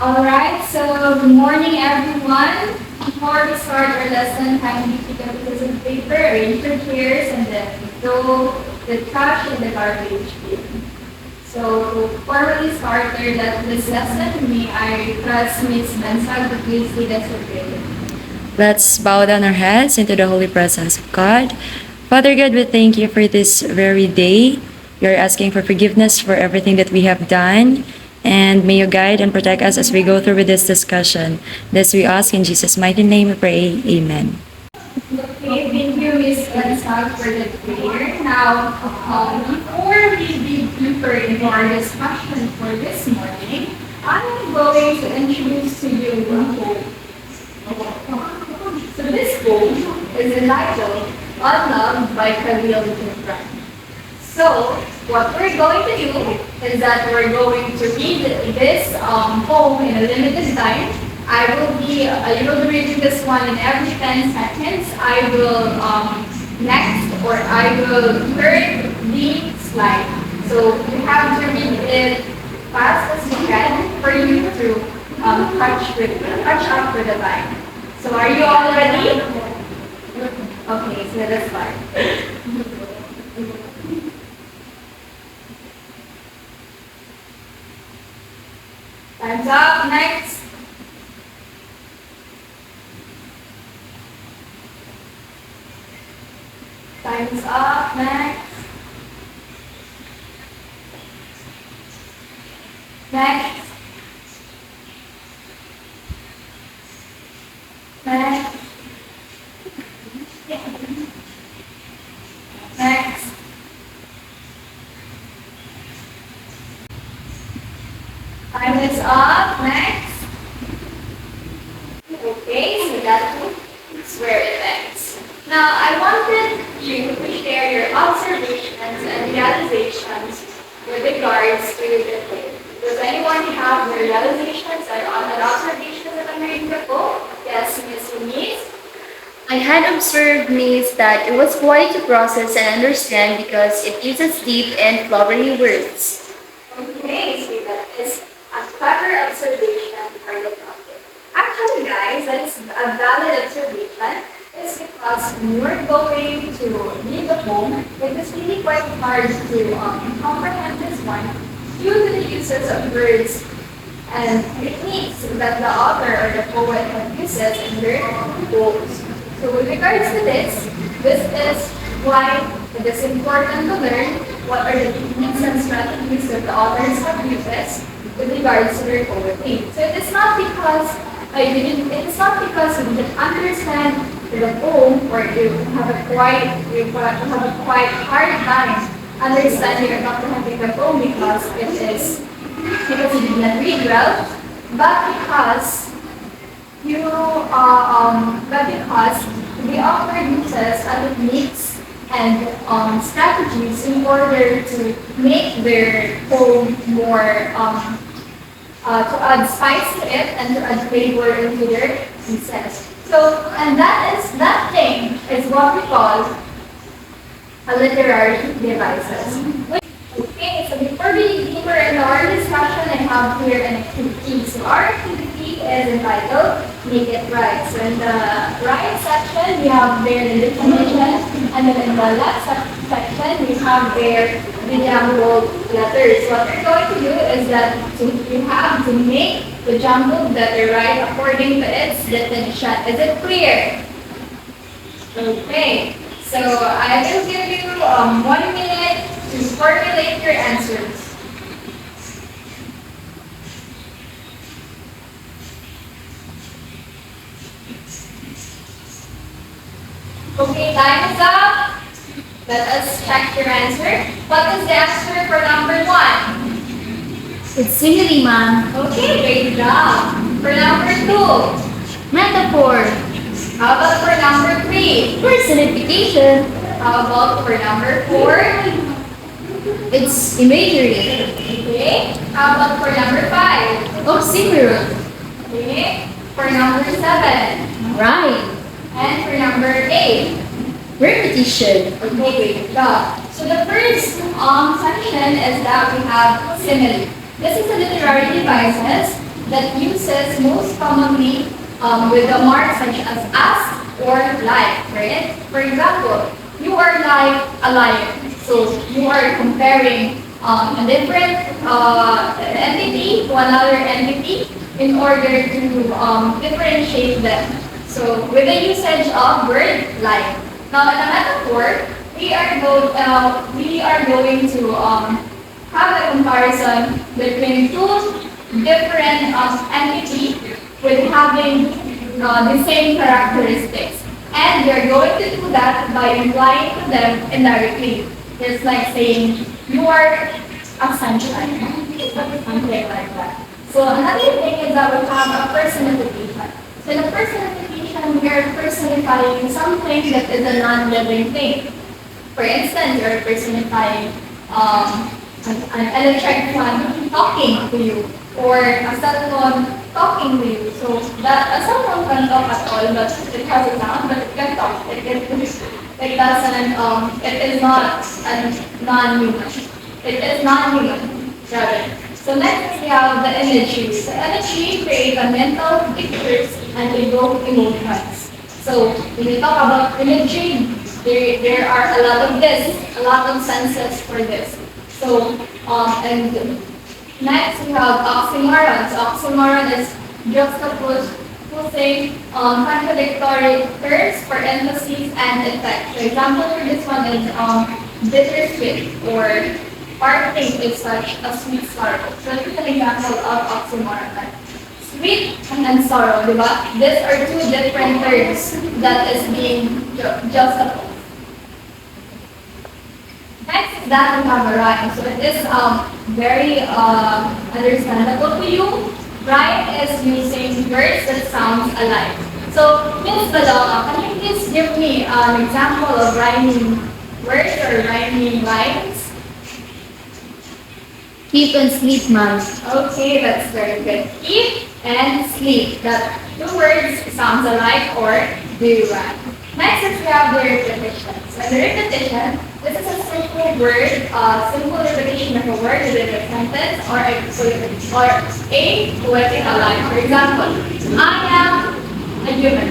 Alright, so good morning everyone. Before we start our lesson, kindly pick up a piece of paper, arrange your chairs, and then throw the trash in the garbage bin. So to formally start this lesson, may I request Ms. Bansag to please lead us in prayer. Let's bow down our heads into the holy presence of God. Father God, we thank you for this very day. We are asking for forgiveness for everything that we have done. And may you guide and protect us as we go through with this discussion. This we ask in Jesus' mighty name we pray. Amen. Okay, thank you, Ms. Bansag, for the prayer. Now, before we dig deeper into our discussion for this morning, I'm going to introduce to you a poem. So this poem is entitled Unloved by Khalil Gibran. So what we're going to do is that we're going to read this poem in a limited time. You will be reading this one in every 10 seconds. I will next or I will turn the slide. So you have to read it fast as you can for you to catch up with the time. So are you all ready? Okay, so let us start. Time's up. Next. Time's up. Next. Next. Next. Next. Time is up. Next. Okay, so that's where it ends. Now, I wanted you to share your observations and realizations with regards to the book. Does anyone have their realizations or observations that I'm reading the book? Yes, Miss Eunice. I had observed, Miss, that it was quite to process and understand because it uses deep and flowery words. Okay, so that is a clever observation for the topic. Actually, guys, that is a valid observation. It's because when you're going to read the poem, it is really quite hard to comprehend this one due to the uses of words and techniques that the author or the poet uses in their poems. So with regards to this is why it is important to learn what are the techniques and strategies that the authors have uses with regards to their poetry. So it is not because you didn't understand the poem or you have a quite hard time understanding or comprehending the poem because you did not read well, but because the author uses techniques and strategies in order to make their poem more to add spice to it and to add flavor into their pieces. So, and that thing is what we call a literary devices. Okay, so before we dig deeper into our discussion, I have here an activity. So our activity is entitled Make It Right. So in the right section, we have there the definition, and then in the left section, we have there the jumbled letters. What we're going to do is that you have to make the jumbled letter right according to its definition. Is it clear? Okay, so I will give you 1 minute to formulate your answers. Okay, time is up. Let us check your answer. What is the answer for number 1? It's simile, ma'am. Okay, great job. For number 2, Metaphor. how about for number 3? Personification. How about for number 4? It's imagery. Okay. How about for number 5? Oxymoron. Okay. For number 7. Rhyme. And for number 8. Repetition. Okay, great job. So the first section is that we have simile. This is the literary devices that uses most commonly with the marks such as or like, right? For example, you are like a lion. So you are comparing a different entity to another entity in order to differentiate them. So with the usage of word like. Now in a metaphor, we are going to have a comparison between two different entities with having the same characteristics. And you're going to do that by implying to them indirectly. It's like saying, you are a sunshine. Something like that. So another thing is that we have a personification. So in a personification, we are personifying something that is a non-living thing. For instance, you're personifying an electric fan talking to you, or a cell phone talking to you. So that a cell phone can talk at all, but it has a sound, but it can talk. It doesn't. It is not a non-human. It is non-human, rather. So next we have the imagery. The imagery create a mental pictures and evoke emotions. So when we talk about imagery, there are a lot of this, a lot of senses for this. So and next we have oxymorons. Oxymoron is juxtaposing contradictory terms for emphasis and effect. For example, for this one is bittersweet, or parting is such a sweet sorrow. So this is an example of oxymoron. Like sweet and then sorrow, diba? These are two different terms that is being juxtaposed. Next is that we have a rhyme. So it is very understandable to you. Rhyme is using words that sounds alike. So Ms. Balonga, can you please give me an example of rhyming words or rhyming lines? Keep and sleep, ma'am. Okay, that's very good. Keep and sleep. That two words sounds alike or do rhyme. Next is we have the repetition. So the repetition, this is a simple word, simple repetition of a word within a sentence or a poetic line. For example, I am a human.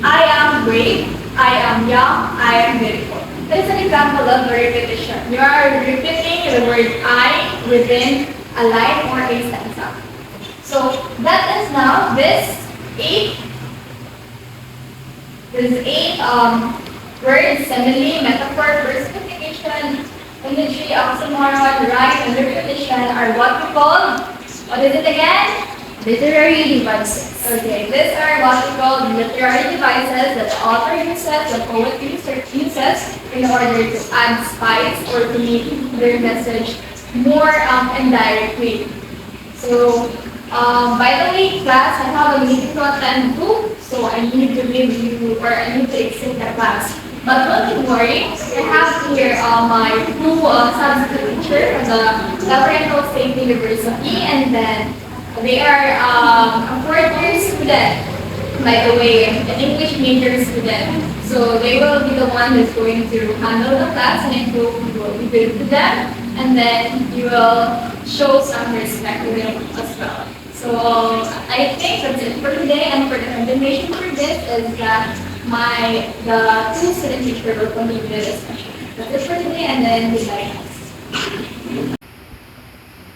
I am brave. I am young. I am beautiful. This is an example of a repetition. You are repeating the word I within a line or a stanza. So that is now eight words, simile, metaphor, personification, imagery, oxymoron, rhyme, and repetition are what we call, what is it again? Literary devices. Okay, these are what we call literary devices that the author uses, the poet uses in order to add spice or to make their message more indirectly. So, by the way, class, I have a meeting to attend to, so I need to leave you or I need to exit the class. But don't you worry, I have here my two substitute teacher from the Labyrinthal State University, and then they are a fourth-year student, by the way, an English major student. So they will be the one who's going to handle the class, and it will be good to them, and then you will show some respect to them as well. So I think that's it for today, and for the continuation for this is that the two student teacher will continue the discussion. That's it for today, and then we like.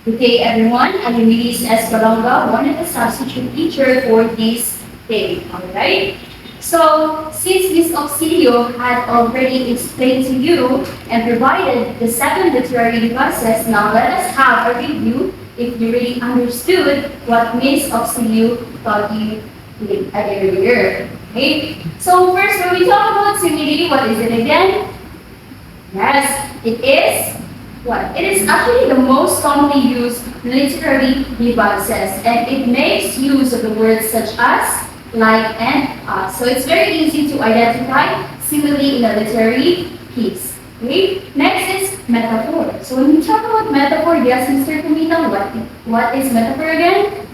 Good day, everyone. I'm Eunice Balonga, one of the substitute teacher for this day. Alright? So, since Ms. Auxilio had already explained to you and provided the 7 literary devices, now let us have a review if you really understood what Ms. Auxilio taught you earlier. Okay? So, first, when we talk about simile, what is it again? Yes, it is what? It is actually the most commonly used literary devices, and it makes use of the words such as, like, and as. So it's very easy to identify simile in a literary piece. Okay? Next is metaphor. So when we talk about metaphor, yes, Mr. Kumita, what is metaphor again?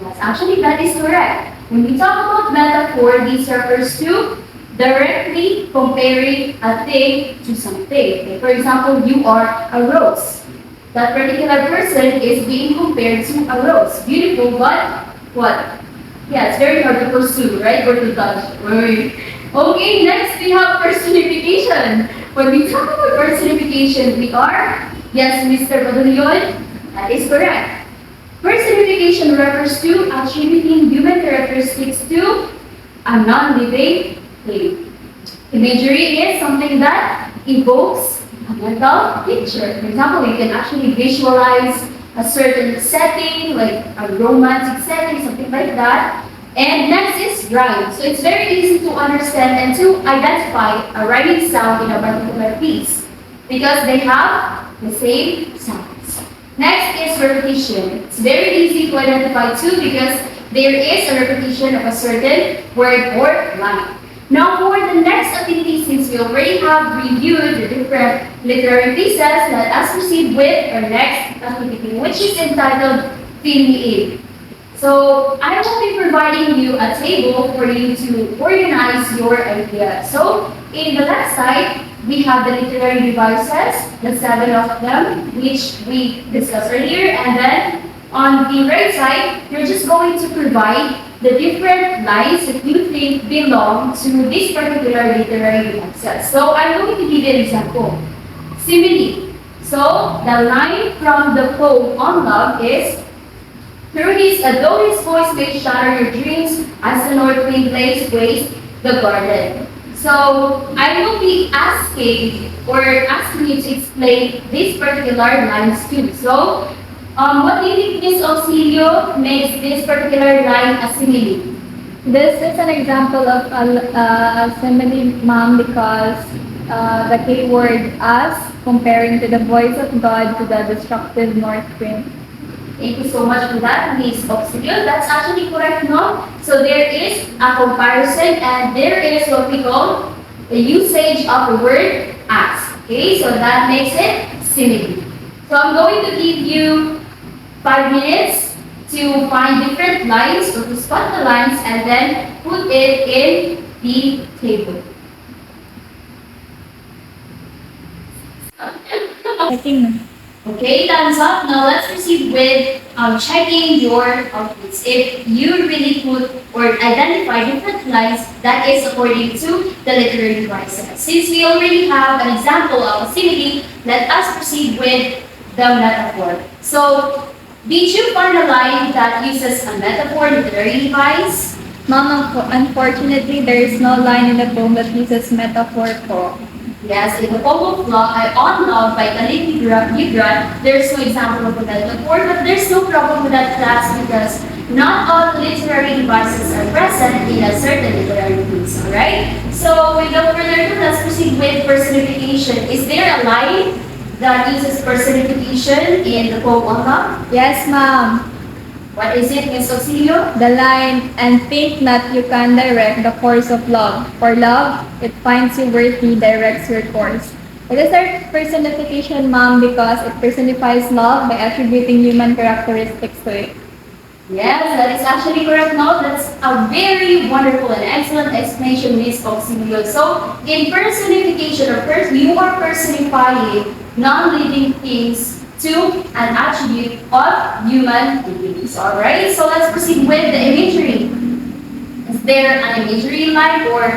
Yes, actually that is correct. When we talk about metaphor, this refers to directly comparing a thing to something. Okay, for example, you are a rose. That particular person is being compared to a rose. Beautiful but what? Yeah, it's very hard to pursue, right? Or to touch. Right. Okay, next we have personification. When we talk about personification, we are, yes, Mr. Badunion, that is correct. Personification refers to attributing human characteristics to a non-living thing. Imagery is something that evokes a mental picture. For example, you can actually visualize a certain setting, like a romantic setting, something like that. And next is rhyme. So it's very easy to understand and to identify a rhyming sound in a particular piece because they have the same sounds. Next is repetition. It's very easy to identify too because there is a repetition of a certain word or line. Now for the next activity, since we already have reviewed the different literary pieces, let us proceed with our next activity, which is entitled Fill Me In. So I will be providing you a table for you to organize your ideas. So in the left side, we have the literary devices, the 7 of them, which we discussed earlier, and then on the right side, you're just going to provide the different lines that you think belong to this particular literary devices. So I'm going to give you an example. Simile. So the line from the poem on love is, through his, though his voice may shatter your dreams, as the north wind lays waste the garden. So I will be asking you to explain these particular lines too. So what do you think, Miss Auxilio, makes this particular line a simile? This is an example of a simile, ma'am, because the key word as comparing to the voice of God to the destructive north wind. Thank you so much for that, Miss Auxilio. That's actually correct, no? So there is a comparison and there is what we call the usage of the word as. Okay, so that makes it simile. So I'm going to give you 5 minutes to find different lines or to spot the lines and then put it in the table. I think Okay, thumbs up. Now let's proceed with checking your outputs. If you really put or identify different lines, that is according to the literary devices. Since we already have an example of a simile, let us proceed with the metaphor. So, did you find a line that uses a metaphor literary device? Ma'am, unfortunately, there is no line in the poem that uses metaphor po. Yes, in the poem of love, On Love by Khalid Gibran, there's no example of a metaphor, but there's no problem with that class because not all literary devices are present in a certain literary piece, alright? So without further ado, let's proceed with personification. Is there a line that uses personification in the poem on love? Yes, ma'am. What is it, Ms. Auxilio? The line, and think not you can direct the course of love. For love, it finds you worthy, directs your course. It is our personification, ma'am, because it personifies love by attributing human characteristics to it. Yes, that is actually correct. No, that's a very wonderful and excellent explanation, Ms. Auxilio. So, in personification, you are personifying non-living things to an attribute of human beings. Alright, so let's proceed with the imagery. Is there an imagery line or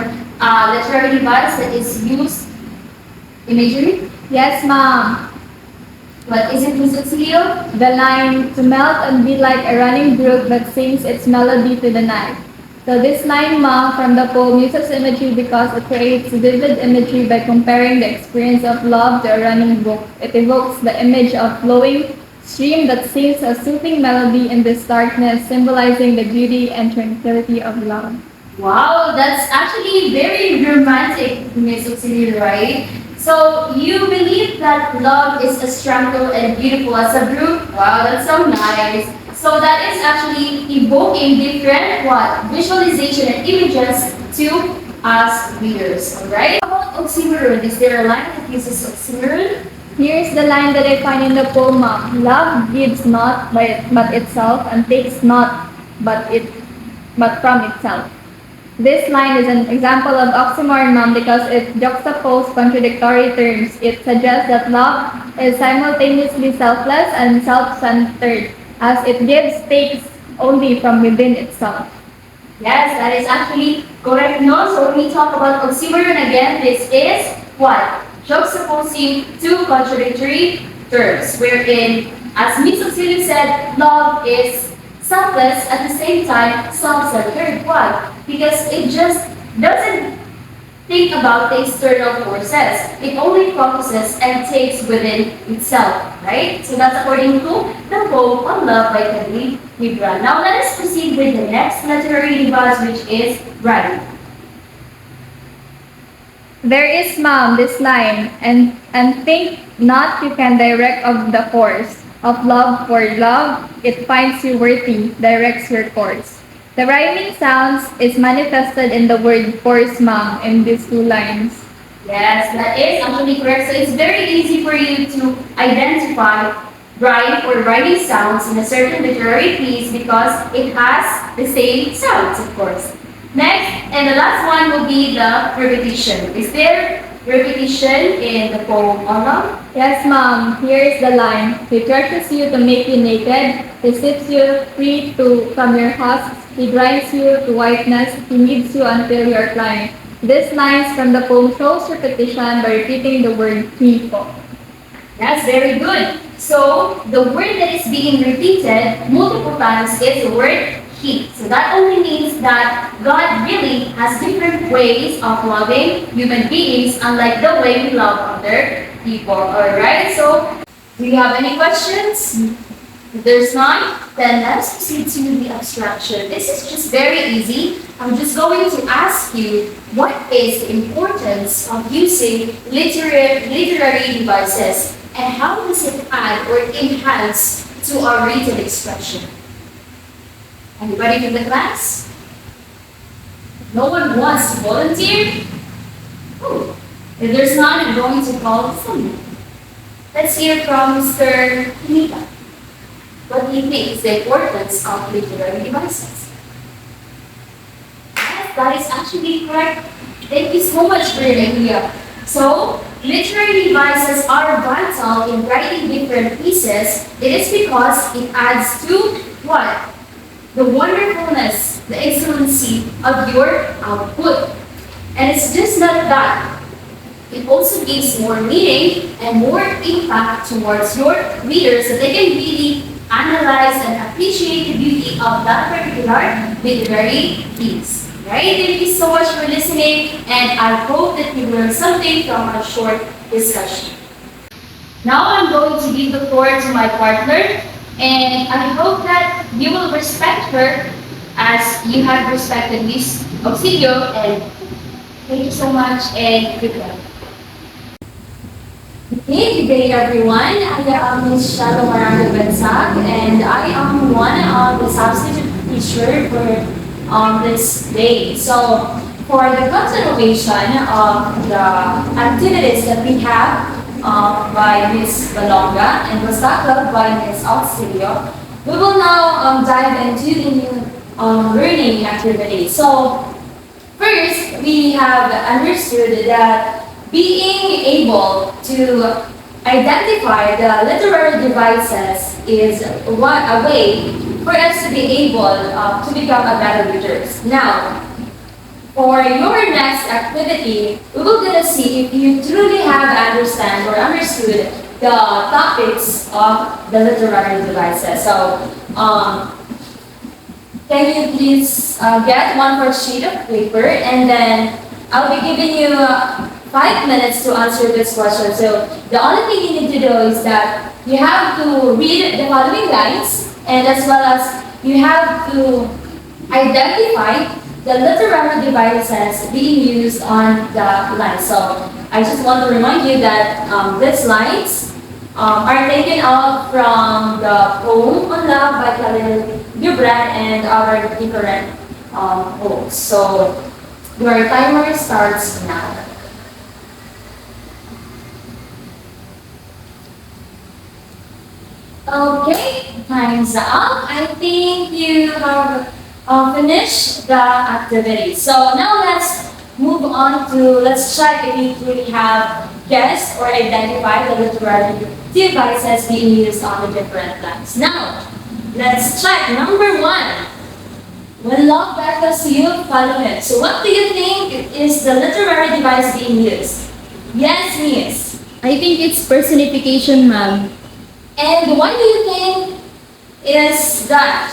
literary device that is used? Imagery? Yes, ma'am. What is it, Ms. Auxilio? The line, to melt and be like a running brook that sings its melody to the night. So this line, ma'am, from the poem uses imagery because it creates vivid imagery by comparing the experience of love to a running brook. It evokes the image of flowing stream that sings a soothing melody in this darkness, symbolizing the beauty and tranquility of love. Wow, that's actually very romantic, Ms. Auxilio, right? So you believe that love is as tranquil and beautiful as a brook? Wow, that's so nice. So that is actually evoking different visualization and images to us readers. Alright? How about oxymoron? Is there a line that uses oxymoron? Here's the line that I find in the poem, ma'am. Love gives not but itself and takes not but from itself. This line is an example of oxymoron, ma'am, because it juxtaposes contradictory terms. It suggests that love is simultaneously selfless and self-centered, as it gives, takes, only from within itself. Yes, that is actually correct. No, so when we talk about oxymoron again, this is what? Juxtaposing two contradictory terms, wherein, as Miss Auxilio said, love is selfless at the same time self-centered. Why? Because it just doesn't think about the external forces. It only focuses and takes within itself, right? So that's according to the poem on love by Khalil Gibran. Now let us proceed with the next literary device, which is writing. There is, ma'am, this line, and think not you can direct of the force of love for love, it finds you worthy, directs your course. The rhyming sounds is manifested in the word force, ma'am, in these two lines. Yes, that is actually correct. So it's very easy for you to identify rhyme or rhyming sounds in a certain literary piece because it has the same sounds, of course. Next, and the last one will be the repetition. Is there repetition in the poem on love? Yes, ma'am. Here is the line. He crushes you to make you naked. He sips you free from your husks. He grinds you to whiteness. He kneads you until you are blind. This lines from the poem shows repetition by repeating the word he po. That's very good. So the word that is being repeated multiple times is the word he. So that only means that God really has different ways of loving human beings, unlike the way we love other people. Alright, so do you have any questions? If there's none, then let's proceed to the abstraction. This is just very easy. I'm just going to ask you what is the importance of using literary devices and how does it add or enhance to our written expression? Anybody from the class? No one wants to volunteer? Oh, if there's none, I'm going to call someone. Let's hear from Mr. Nita. What do you think is the importance of literary devices? Yes, that is actually correct. Thank you so much for your idea. So, literary devices are vital in writing different pieces. It is because it adds to what? The wonderfulness, the excellency of your output. And it's just not that. It also gives more meaning and more impact towards your readers so they can really analyze and appreciate the beauty of that particular literary piece. Right? Thank you so much for listening, and I hope that you learned something from our short discussion. Now I'm going to give the floor to my partner, and I hope that you will respect her as you have respected Miss Auxilio, and thank you so much, and good luck. Hey, good day everyone. I am Miss Shelo Bansag, and I am one of the substitute teacher for this day. So, for the continuation of the activities that we have by Miss Balonga and was tackled by Miss Auxilio, we will now dive into the new learning activity. So, first, we have understood that being able to identify the literary devices is a way for us to be able to become a better readers. Now, for your next activity, we will gonna see if you truly have understood the topics of the literary devices. So, can you please get one more sheet of paper, and then I'll be giving you 5 minutes to answer this question. So the only thing you need to do is that you have to read the following lines, and as well as you have to identify the literary devices being used on the line. So I just want to remind you that these lines are taken out from the poem on love by Khalil Gibran and our different poems. So your timer starts now. Okay, time's up. I think you have finished the activity. So now let's move on to, let's check if you truly have guessed or identified the literary devices being used on the different lines. Now, Let's check. Number one. When love beckons you, follow it. So what do you think is the literary device being used? Yes, Miss. I think it's personification, ma'am. And what do you think is that?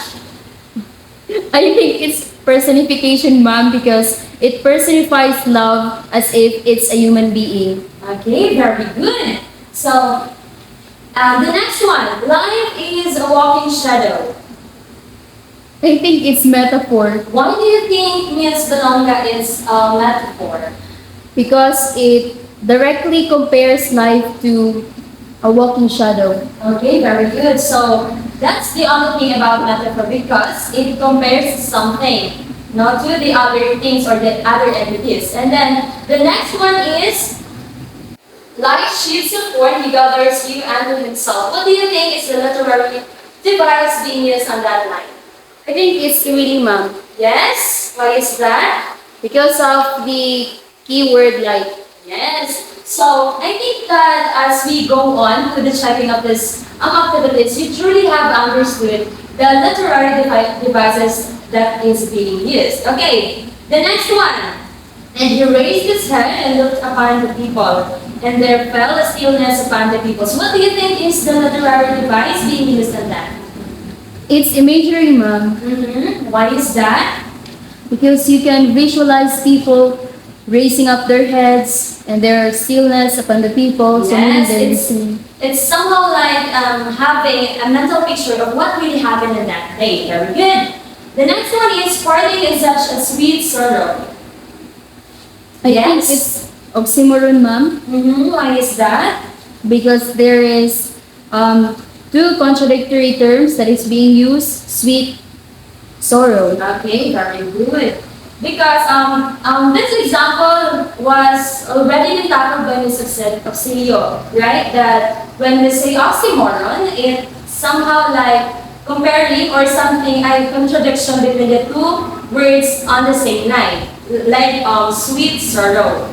I think it's personification, ma'am, because it personifies love as if it's a human being. Okay, very good. So, the next one. Life is a walking shadow. I think it's metaphor Why do you think Miss Balonga is a metaphor? because it directly compares life to a walking shadow. Okay, very good. So that's the other thing about metaphor because it compares something, not to the other things or the other entities. And then the next one is light shoots your forth, he gathers you unto himself. What do you think is the literary device being used on that line? I think it's really, ma'am, Yes. Why is that? because of the keyword light. Yes. So I think that as we go on with the checking of this activities, you truly have understood the literary devices that is being used. Okay, the next one. And he raised his head and looked upon the people, and there fell a stillness upon the people. So what do you think is the literary device being used in that? It's imagery, ma'am, Why is that? because you can visualize people raising up their heads and their stillness upon the people, so meaning Yes, they're it's listening. It's somehow like having a mental picture of what really happened in that day. Very good. The next one is parting in such a sweet sorrow. I Yes. think it's oxymoron, ma'am, Why is that? because there is two contradictory terms that is being used, sweet, sorrow. Okay, very good. Because this example was already been tackled by Ms. Auxilio, right? That when we say oxymoron, it somehow like comparing or something, a contradiction between the two words on the same line, like sweet sorrow.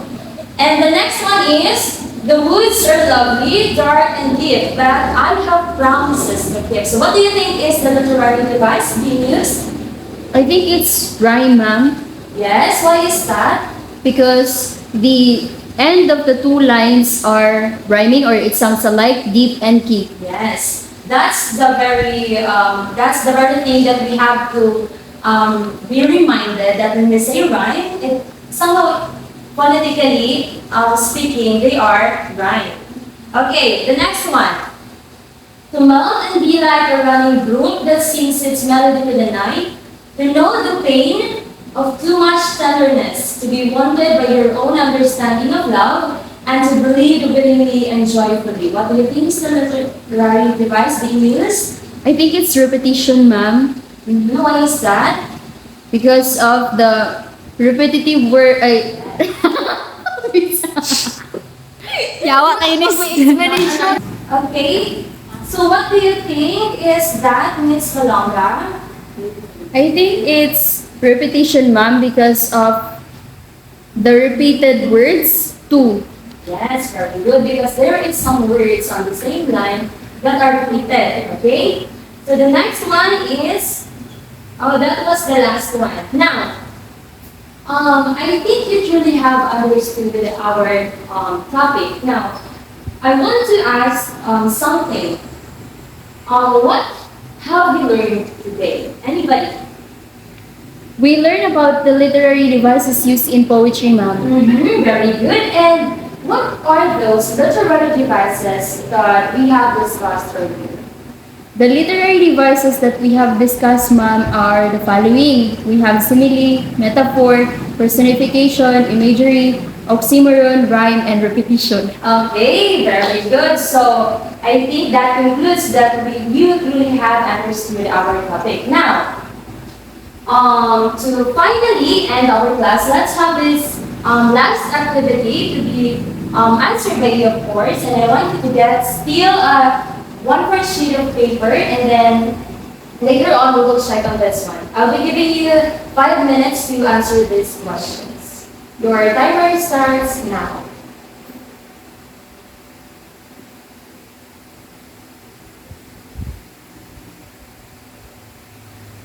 And the next one is, the woods are lovely, dark and deep, but I have promises to keep. So what do you think is the literary device being used? I think it's rhyme, ma'am, Yes, why is that? because the end of the two lines are rhyming or it sounds alike, deep and keep. Yes, that's the very thing that we have to be reminded that when we say rhyme, it somehow phonetically speaking, they are rhyme. Okay, the next one. To melt and be like a running brook that sings its melody to the night, to know the pain of too much tenderness, to be wounded by your own understanding of love, and to believe willingly and joyfully. What do you think is the literary device being used? I think it's repetition, ma'am, Why is that? because of the repetitive word. Yawa kayo ni explanation. Okay, so what do you think is that, Miss Balonga? I think it's repetition, ma'am, because of the repeated words to. Yes, very good, because there is some words on the same line that are repeated, okay? So the next one is, oh, that was the last one. Now, I think you truly have understood our topic. Now, I want to ask something. What have you learned today? Anybody? We learn about the literary devices used in poetry, ma'am. Very good. And what are those literary devices that we have discussed earlier? The literary devices that we have discussed, ma'am, are the following. We have simile, metaphor, personification, imagery, oxymoron, rhyme, and repetition. Okay, very good. So I think that concludes that you truly have understood our topic. Now, to finally end our class, let's have this last activity to be answered by you, of course. And I want you to get still one more sheet of paper, and then later on we will check on this one. I'll be giving you 5 minutes to answer these questions. Your timer starts now.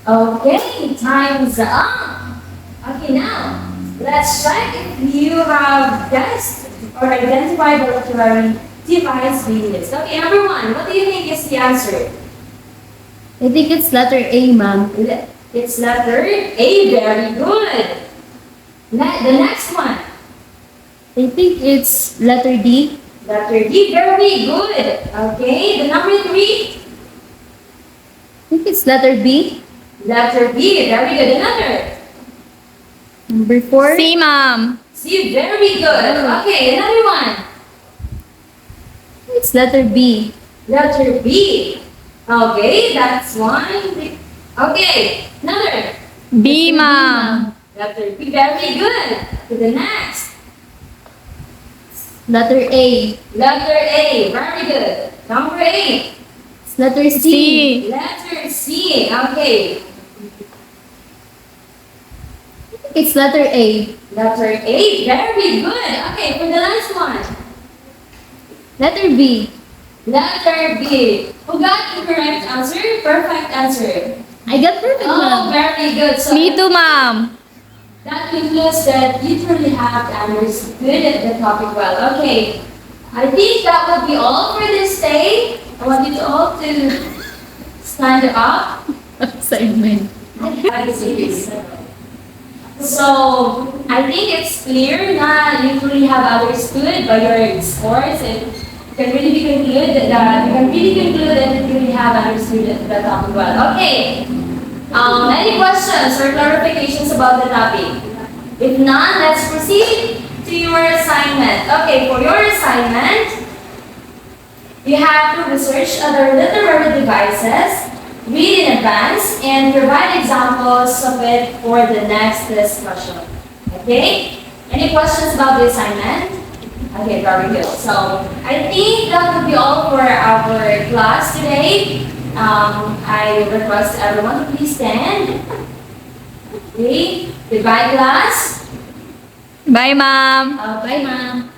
Okay, time's up. Okay, now let's check if you have guessed or identified the literary device we used. Okay, number one, what do you think is the answer? I think it's letter A, ma'am. It's letter A. Very good. The next one. I think it's letter D. Letter D. Very good. Okay. The number three. I think it's letter B. Letter B. Very good. Another. Number 4. C, ma'am. C. Very good. Okay. Another one. It's letter B. Letter B. Okay. That's one. Okay. Another. B, ma'am. Letter B. Very good. To the next. Letter A. Letter A. Very good. Number 8. It's letter C. C. Letter C. Okay. It's letter A. Letter A. Very good. Okay, for the last one. Letter B. Letter B. Who got the correct answer? Perfect answer. I got perfect, Oh, ma'am. very good. So Me too, ma'am. that concludes that you truly have understood the topic well. Okay. I think that would be all for this day. I want you all to stand up. Assignment. So, I think it's clear that you truly have understood by your scores and you can really conclude that you really have understood the topic well. Okay. Any questions or clarifications about the topic? If none, let's proceed to your assignment. Okay, for your assignment, you have to research other literary devices, read in advance, and provide examples of it for the next discussion. Okay? Any questions about the assignment? Okay, very good. So, I think that would be all for our class today. I request everyone to please stand. Okay? Goodbye, class. Bye, ma'am. Bye, ma'am.